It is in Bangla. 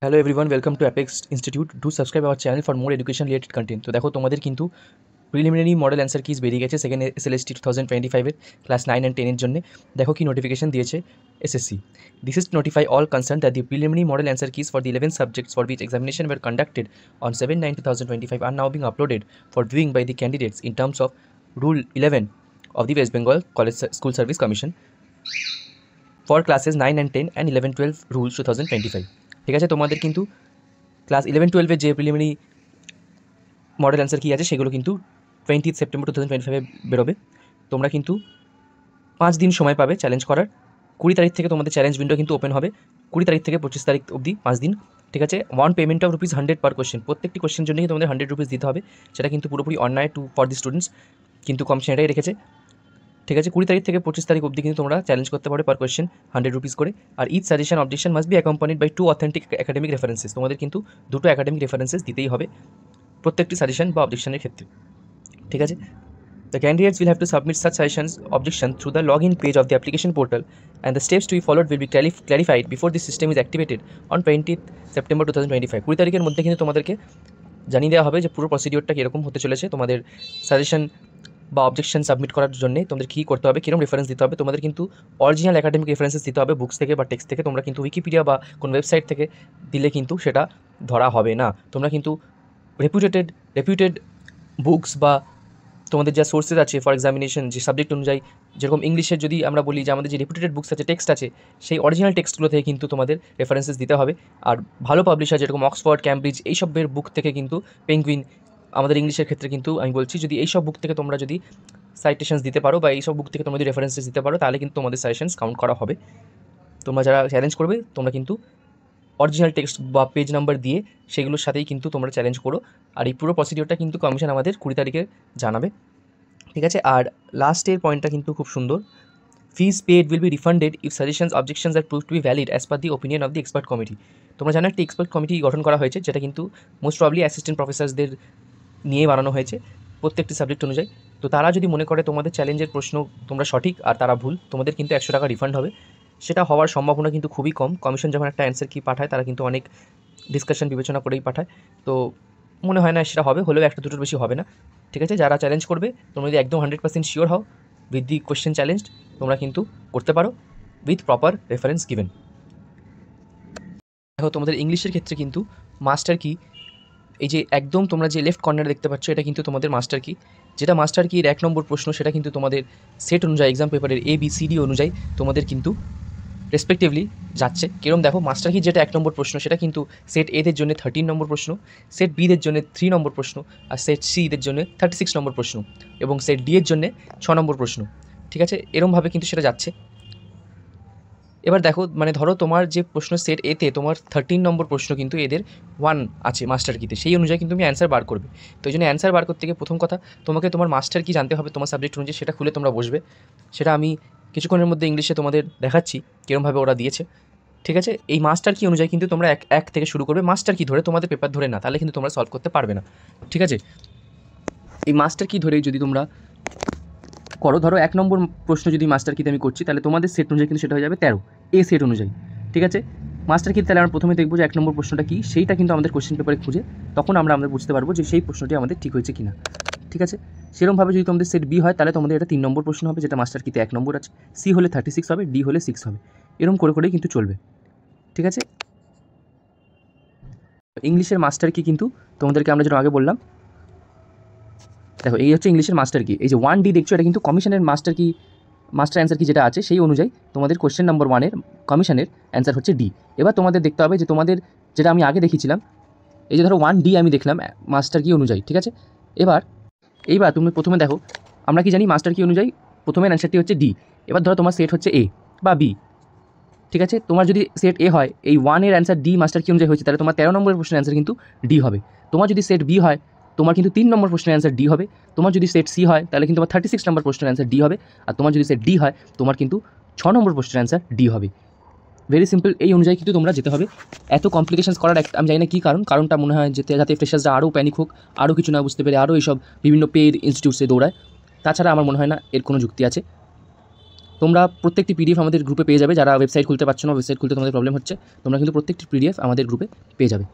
Hello everyone, welcome to apex institute. Do subscribe our channel for more education related content. তো দেখো, তোমাদের কিন্তু প্রিলিমিনারি মডেল অ্যান্সার কিজ বেরিয়ে গেছে সেকেন্ড SLST 2025-এর ক্লাস 9 অ্যান্ড 10-এর জন্য। দেখো কি নোটিফিকেশন দিয়েছে SSC। This is notify all concern that the preliminary model answer keys for the 11 subjects for which examination were conducted on 7/9/2025 are now being uploaded for viewing by the candidates in terms of Rule 11 of the West Bengal College School Service Commission for classes 9 and 10 and 11-12 Rules 2025। ঠিক আছে, তোমাদের কিন্তু ক্লাস 11-12-এর যে প্রিলিমিনারি মডেল অ্যান্সার কি আছে সেগুলো কিন্তু 20 সেপ্টেম্বর 2025-এ বেরোবে। তোমরা কিন্তু 5 দিন সময় পাবে চ্যালেঞ্জ করার। 20 তারিখ থেকে তোমাদের চ্যালেঞ্জ উইন্ডো কিন্তু ওপেন হবে, 20 তারিখ থেকে 25 তারিখ অবধি 5 দিন। ঠিক আছে, one payment of ₹100 per question. প্রত্যেকটি কোয়েশ্চেনের জন্যই তোমাদের ₹100 দিতে হবে। সেটা কিন্তু পুরোপুরি অন্যায় ফর দি স্টুডেন্টস, কিন্তু কমিশন এটাই রেখেছে। ঠিক আছে, 20 তারিখ থেকে 25 তারিখ অবধি কিন্তু তোমরা চ্যালেঞ্জ করতে পারো পার কোয়েশ্চেন ₹100 করে। আর each suggestion objection must be accompanied by 2 authentic academic references. তোমাদের কিন্তু 2টো একাডেমিক রেফারেন্সেস দিতেই হবে প্রত্যেকটি সাজেশন বা অবজেকশনের ক্ষেত্রে। ঠিক আছে, the candidates will have to submit such suggestions objection through the login page of the application portal, and the steps to be followed will be clarified before the system is activated on 20th September 2025। 20 তারিখের মধ্যে কিন্তু তোমাদেরকে জানিয়ে দেওয়া হবে যে পুরো প্রসিডিওরটা কীরকম হতে চলেছে। তোমাদের সাজেশন বা অবজেকশন সাবমিট করার জন্য তোমাদের কী করতে হবে, কীরকম রেফারেন্স দিতে হবে। তোমাদের কিন্তু অরিজিনাল একাডেমিক রেফারেন্সেস দিতে হবে, বুকস থেকে বা টেক্সট থেকে। তোমরা কিন্তু উইকিপিডিয়া বা কোন ওয়েবসাইট থেকে দিলে কিন্তু সেটা ধরা হবে না। তোমরা কিন্তু রেপুটেড বুকস বা তোমাদের যা সোর্সেস আছে ফর এক্সামিনেশন, যে সাবজেক্ট অনুযায়ী, যেরকম ইংলিশের যদি আমরা বলি যে আমাদের যে রেপুটেড বুকস আছে, টেক্সট আছে, সেই অরিজিনাল টেক্সটগুলো থেকে কিন্তু তোমাদের রেফারেন্সেস দিতে হবে। আর ভালো পাবলিশার যেরকম অক্সফোর্ড, ক্যামব্রিজ, এইসবের বুক থেকে কিন্তু, পেঙ্গুইন আমাদের ইংলিশের ক্ষেত্রে কিন্তু আমি বলছি, যদি এইসব বুক থেকে তোমরা যদি সাইটেশনস দিতে পারো বা এইসব বুক থেকে তোমরা যদি রেফারেন্সেস দিতে পারো, তাহলে কিন্তু তোমাদের সাজেশনস কাউন্ট করা হবে। তোমরা যারা চ্যালেঞ্জ করবে, তোমরা কিন্তু অরিজিনাল টেক্সট বা পেজ নাম্বার দিয়ে সেগুলোর সাথেই কিন্তু তোমরা চ্যালেঞ্জ করো। আর এই পুরো প্রসিডিওরটা কিন্তু কমিশন আমাদের 20 তারিখে জানাবে। ঠিক আছে, আর লাস্টের পয়েন্টটা কিন্তু খুব সুন্দর। Fees paid will be refunded if suggestions objections are prove to be valid as per the opinion of the expert committee. তোমরা জানো একটি এক্সপার্ট কমিটি গঠন করা হয়েছে, যেটা কিন্তু মোস্ট প্রবলি অ্যাসিস্ট্যান্ট প্রফেসরদের নিয়ে বানানো হয়েছে প্রত্যেকটি সাবজেক্ট অনুযায়ী। তো তারা যদি মনে করে তোমাদের চ্যালেঞ্জের প্রশ্ন তোমরা সঠিক আর তারা ভুল, তোমাদের কিন্তু ₹100 রিফান্ড হবে। সেটা হওয়ার সম্ভাবনা কিন্তু খুবই কম। কমিশন যখন একটা অ্যান্সার কি পাঠায়, তারা কিন্তু অনেক ডিসকাশন বিবেচনা করেই পাঠায়। তো মনে হয় না সেটা হবে, হলেও একটা দুটোর বেশি হবে না। ঠিক আছে, যারা চ্যালেঞ্জ করবে, তোমরা যদি একদম 100% শিওর হও উইথ দি কোয়েশ্চেন চ্যালেঞ্জড, তোমরা কিন্তু করতে পারো উইথ প্রপার রেফারেন্স গিভেন। দেখো, তোমাদের ইংলিশের ক্ষেত্রে কিন্তু মাস্টার কি, এই যে একদম তোমরা যে লেফট কর্নারে দেখতে পাচ্ছ, এটা কিন্তু তোমাদের মাস্টার কি। যেটা মাস্টার কির 1 নম্বর প্রশ্ন, সেটা কিন্তু তোমাদের সেট অনুযায়ী, এক্সাম পেপারের ABCD অনুযায়ী তোমাদের কিন্তু রেসপেক্টিভলি যাচ্ছে। কিরম দেখো, মাস্টার কি যেটা 1 নম্বর প্রশ্ন, সেটা কিন্তু সেট এদের জন্য 13 নম্বর প্রশ্ন, সেট বিদের জন্য 3 নম্বর প্রশ্ন, আর সেট সিদের জন্য 36 নম্বর প্রশ্ন, এবং সেট ডি এর জন্য 6 নম্বর প্রশ্ন। ঠিক আছে, এরমভাবে কিন্তু সেটা যাচ্ছে। এবার দেখো, মানে ধরো তোমার যে প্রশ্ন সেট এতে তোমার 13 নম্বর প্রশ্ন কিন্তু এদের 1 আছে মাস্টার কিতে, সেই অনুযায়ী কিন্তু তুমি অ্যান্সার বার করবে। তো এই জন্য অ্যান্সার বার করতে গিয়ে প্রথম কথা তোমাকে তোমার মাস্টার কি জানতে হবে, তোমার সাবজেক্ট অনুযায়ী সেটা খুলে তোমরা বসবে। সেটা আমি কিছুক্ষণের মধ্যে ইংলিশে তোমাদের দেখাচ্ছি কীরমভাবে ওরা দিয়েছে। ঠিক আছে, এই মাস্টার কি অনুযায়ী কিন্তু তোমরা এক থেকে শুরু করবে, মাস্টার কি ধরে, তোমাদের পেপার ধরে না, তাহলে কিন্তু তোমরা সলভ করতে পারবে না। ঠিক আছে, এই মাস্টার কি ধরেই যদি তোমরা করো, ধরো 1 নম্বর প্রশ্ন যদি মাস্টার কিতে আমি করছি, তাহলে তোমাদের সেট অনুযায়ী কিন্তু সেটা হয়ে যাবে 13 এ সেট অনুযায়ী। ঠিক আছে, মাস্টার কি, তাহলে আমরা প্রথমে দেখবো যে 1 নম্বর প্রশ্নটা কী, সেইটা কিন্তু আমাদের কোশ্চেন পেপারে খুঁজে, তখন আমরা বুঝতে পারবো যে সেই প্রশ্নটি আমাদের ঠিক হয়েছে কিনা। ঠিক আছে, সেরকমভাবে যদি তোমাদের সেট বি হয়, তাহলে তোমাদের এটা 3 নম্বর প্রশ্ন হবে, যেটা মাস্টার কিতে 1 নম্বর আছে, সি হলে 36 হবে, ডি হলে 6 হবে। এরকম করে করেই কিন্তু চলবে। ঠিক আছে, ইংলিশের মাস্টার কি কিন্তু তোমাদেরকে আমরা যেটা আগে বললাম, দেখো এই হচ্ছে ইংলিশের মাস্টার কি। এই যে 1D দেখছো, এটা কিন্তু কমিশনের মাস্টার কি, মাস্টার অ্যান্সার কি যেটা আছে সেই অনুযায়ী তোমাদের কোশ্চেন নম্বর 1-এর কমিশনের অ্যান্সার হচ্ছে ডি। এবার তোমাদের দেখতে হবে যে তোমাদের যেটা আমি আগে দেখিয়েছিলাম, এই যে ধরো 1D আমি দেখলাম মাস্টার কি অনুযায়ী। ঠিক আছে, এইবার তুমি প্রথমে দেখো, আমরা কি জানি মাস্টার কি অনুযায়ী প্রথমের অ্যান্সারটি হচ্ছে ডি। এবার ধরো তোমার সেট হচ্ছে এ বা বি। ঠিক আছে, তোমার যদি সেট এ হয়, এই 1-এর অ্যান্সার ডি মাস্টার কি অনুযায়ী হয়েছে, তাহলে তোমার 13 নম্বরের প্রশ্নের অ্যান্সার কিন্তু ডি হবে। তোমার যদি সেট বি হয়, তোমার কিন্তু 3 নম্বর প্রশ্নের অ্যান্সার ডি হবে। তোমার যদি সেট সি হয়, তাহলে কিন্তু তোমার 36 নম্বর প্রশ্নের অ্যান্সার ডি হবে। আর তোমার যদি সেট ডি হয়, তোমার কিন্তু 6 নম্বর প্রশ্নের অ্যান্সার ডি হবে। ভেরি সিম্পল, এই অনুযায়ী কিন্তু তোমরা যেতে হবে। এত কমপ্লিকেশনস করার আমি জানি না কী কারণটা মনে হয় যাতে ফ্রেশার্সরা আরও প্যানিক হোক, আরও কিছু না বুঝতে পেরে আরও এইসব বিভিন্ন পেড ইনস্টিটিউটসে দৌড়ায়। তাছাড়া আমার মনে হয় না এর কোনো যুক্তি আছে। তোমরা প্রত্যেকটি পিডিএফ আমাদের গ্রুপে পেয়ে যাবে। যারা ওয়েবসাইট খুলতে পারছো না, ওয়েবসাইট খুলতে তোমাদের প্রবলেম হচ্ছে, তোমরা কিন্তু প্রত্যেকটি পিডিএফ আমাদের গ্রুপে পেয়ে যাবে।